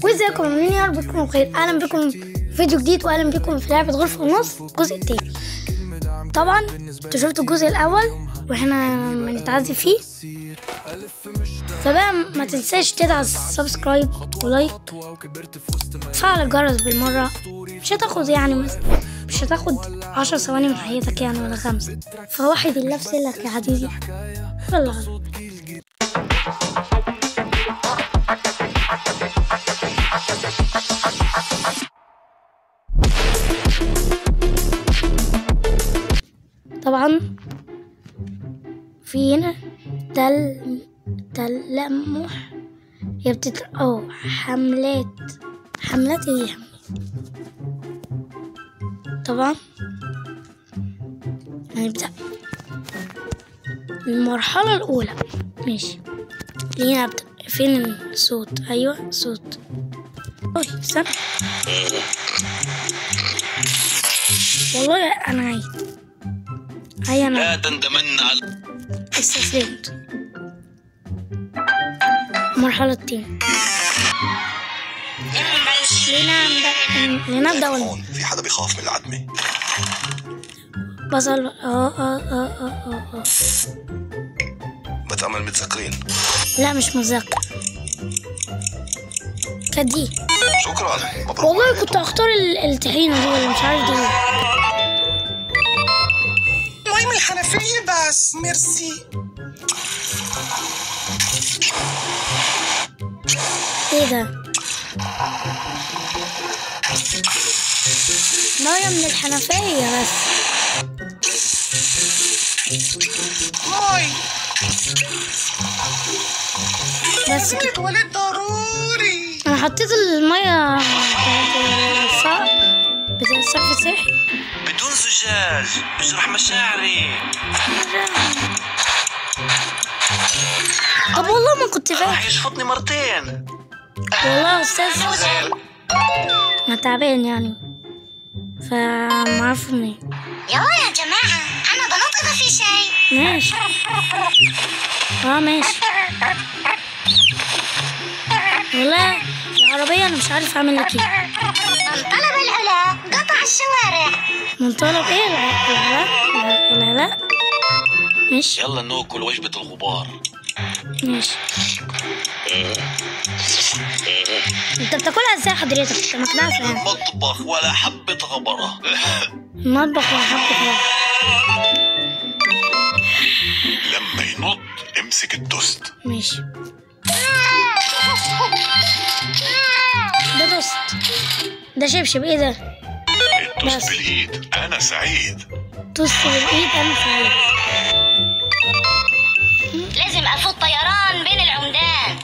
وازيكم عاملين ايه؟ يا رب تكونوا بخير. اهلا بكم في فيديو جديد واهلا بكم في لعبه غرفه ونص الجزء التاني. طبعا انتوا شفتوا الجزء الاول واحنا بنتعذب فيه، فبقى ما تنساش تدعم سبسكرايب ولايك، فعل الجرس بالمره. مش هتاخد 10 ثواني من حياتك يعني ولا 5. فوحد الله في سلك يا عزيزي. يلا طبعا في هنا تلمح هي حملات ايه طبعا هنبدأ المرحلة الأولى. ماشي لينا أبدأ. فين الصوت؟ أيوة صوت. استنى والله أنا هيا لا تندمن على استسلمت. المرحلة التانية لنبدأ هون في حدا بيخاف من العتمة؟ بصل بتأمل متذكرين؟ لا مش متذكر. كانت دي. شكرا مبروك. والله كنت اختار الطحينة دي ولا مش عارف دي. مي من الحنفية بس ميرسي. ايه ده؟ مية من الحنفية بس. مي بس كده. ولد ضروري. انا حطيت المية بتاع الصرف الصحي بدون زجاج بجرح مشاعري. طب والله ما كنت فاهم. راح يشفطني مرتين. والله يا استاذ انا تعبان يعني، فما عارف منين. يلا يا جماعة أنا بنط إذا في شيء. ماشي ماشي. والله يا عربية أنا مش عارف أعمل لك إيه. من طلب العلا قطع الشوارع. من طلب إيه؟ العلاء. ماشي يلا ناكل وجبة الغبار. ماشي. أنت بتاكلها إزاي حضرتك؟ أنت مقنعة يعني. المطبخ ولا حبة غبرة. المطبخ ولا حبة غبرة. لما ينط امسك التوست. ماشي. ده توست. ده شبشب. ايه ده؟ التوست بالايد انا سعيد. توست بالايد انا سعيد. لازم أفوت طيران بين العمدان.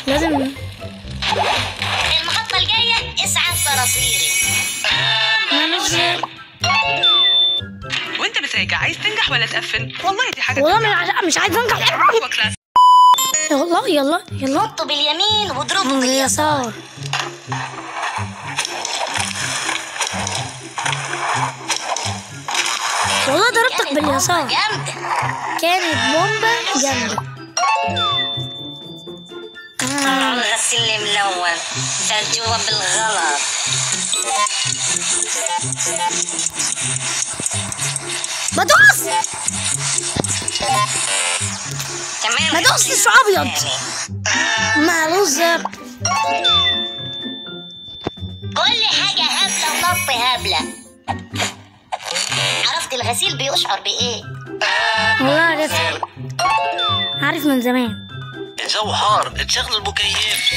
لازم المحطة الجاية اسعد صراصيري. وانت بتراجع عايز تنجح ولا تقفل؟ والله دي حاجة والله مش عايز انجح. يلا نطوا باليمين واضربوا باليسار. والله ضربتك باليسار. جامدة. كانت بومبا جامدة. الغسيل ملون جوا بالغلط. بدوس كمان بدوس شو ابيض مع رزق. قول لي حاجة هبلة ونط هبلة. عرفت الغسيل بيشعر بإيه؟ والله عارف من زمان. الجو حار تشغل المكيف.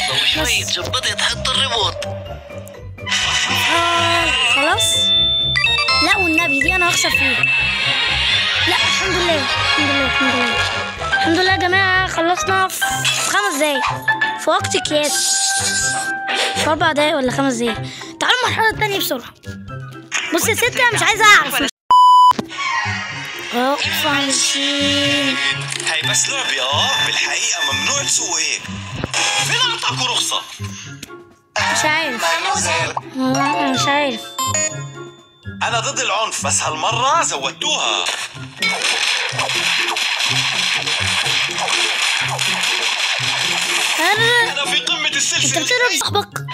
لو شوي تجبدي تحط الريموت. خلاص. لا والنبي دي انا هخسر فيها. لا الحمد لله يا جماعة. خلصنا في 5 دقايق في وقت قياسي. في 4 دقايق ولا 5 دقايق. تعالوا المرحلة التانية بسرعة. بص يا ستي انا مش عايزة اعرف. هاي بس لعبة. بالحقيقة ممنوع تسووا هيك. فين اعطاكوا رخصة؟ مش عارف. أنا ضد العنف بس هالمرة زودتوها. أنا أنا في قمة انت السلسلة. بتضرب صاحبك؟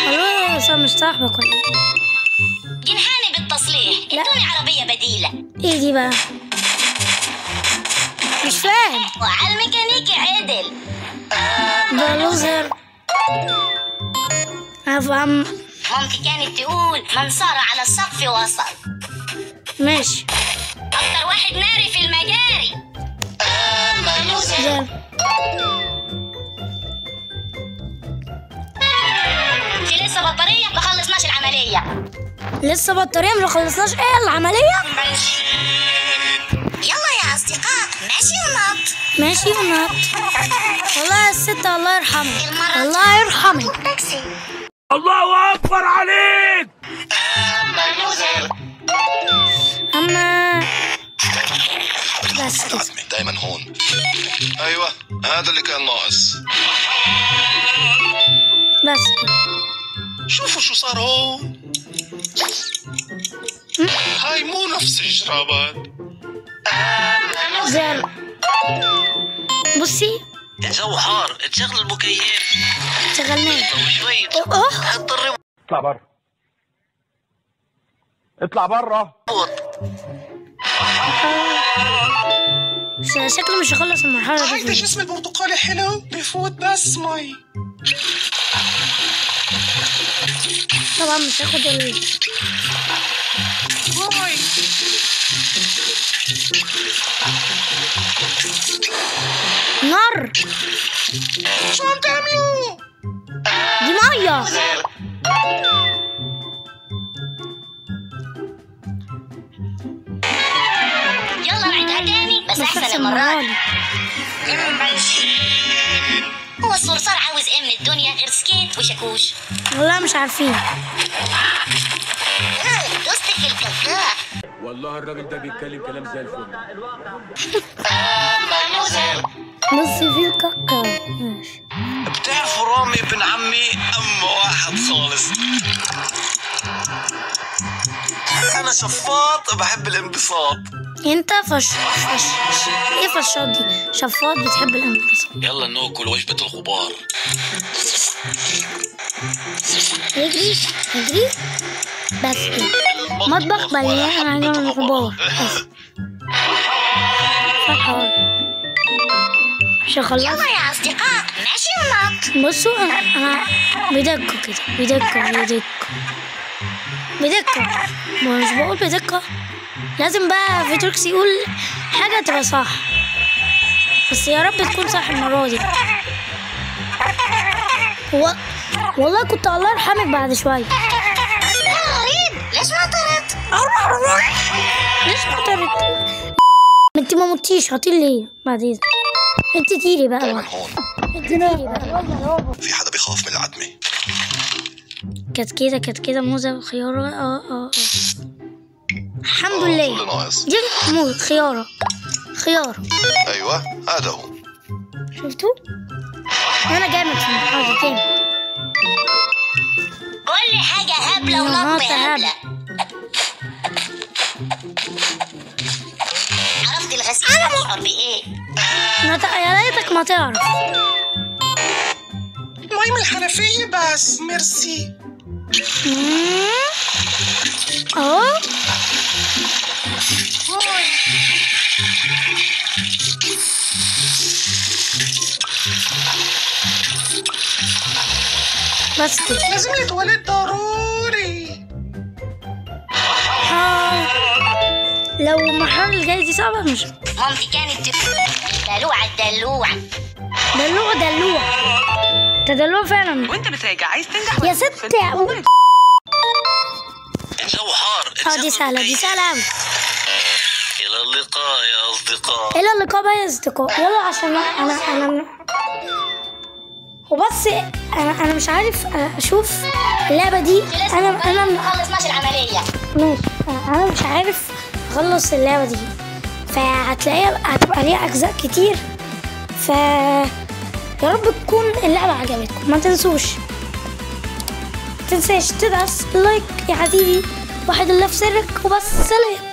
والله صار مش صاحبك ولا ايه؟ جنحاني بالتصليح، ادوني عربية بديلة. ايه دي بقى؟ مش فاهم. وعلى الميكانيكي عدل. ده لوزر. افهم. مامتي كانت تقول من صار على السقف وصل. ماشي. أكتر واحد ناري في المجاري. زين. في لسه بطارية ما خلصناش العملية. لسه بطارية ما خلصناش ايه العملية؟ يلا يا أصدقاء، ماشي ونط. ماشي ونط. والله يا ست الله يرحمك. الله يرحمك. تاكسي. الله أكبر عليك. اما بس كده. دايما هون. ايوه هذا اللي كان ناقص. بس كده. شوفوا شو صار هون. هاي مو نفس الجرابات. زين. بصي الجو حار، تشغل المكيف. شغلناه. لو شوي اوه تحط الريموت. اطلع برا، اطلع برا. شكله مش هخلص المرحلة دي. هيدا جسم البرتقالي حلو بفوت بس مي. طبعا مش هاخد نار. شو عم تعملوا؟ دي مية. يلا نعيدها تاني بس أحسن أحسن المرة مرة دي. هو الصرصار عاوز ايه من الدنيا غير سكيت وشاكوش؟ والله مش عارفين. دوست في الكاكا. والله الراجل ده بيتكلم كلام زي الفل. بص في الكاكا. ماشي. بتعرفوا رامي بن عمي أم واحد خالص. أنا شفاط بحب الانبساط. انت ايه فشاط دي؟ شفاط بتحب الانبساط. يلا ناكل وجبة الغبار. يجري يجري. بس كده. مطبخ مليان عجل الغبار. بس. فرحان. مش هخلص. يلا يا أصدقاء، ماشي ونط. بصوا انا بدقوا كده. بدقوا. مش بقول بدقة. لازم بقى فيتوركس يقول حاجة تبقى صح. بس يا رب تكون صح المرة دي. والله كنت الله يرحمك بعد شوية. يا غريب، ليش ما طرت؟ ليش ما طرت؟ انت ما متيش هطير ليه بعدين؟ انت تيري بقى. دايما هون. انت تيري بقى. في حدا بيخاف من العدمة. كانت كده موزة وخيارة. الحمد اللي لله. ناقص. دي موز خيار. ايوه هذا هو. شفتوا؟ انا جامد في المحاضرة جامد. قول لي حاجة هبلة ونط نط هبلة. عرفت الغسيل بيشعر بإيه؟ يا ريتك ما تعرف. مي من الحنفية بس ميرسي. اهو. بس كده. لازم يتولد ضروري. لو المرحلة اللي جاية دي صعبة مش. مامتي كانت تقول دلوعة دلوعة. دلوع. تدلوع فعلا. وانت بتراجع عايز تنجح يا ولا ست تقفل؟ يا والله الجو حار. دي سهلة أوي. إلى اللقاء يا أصدقاء. إلى اللقاء بقى يا أصدقاء. يلا عشان أنا وبس. أنا مش عارف أشوف اللعبة دي. أنا ما خلصناش العملية. ماشي. أنا مش عارف أخلص اللعبة دي. فهتلاقيها هتبقى ليها أجزاء كتير. يا رب تكون اللعبة عجبتكم. ما تنساش تدعس لايك يا حبيبي. واحد الله في سرك وبس. سلام.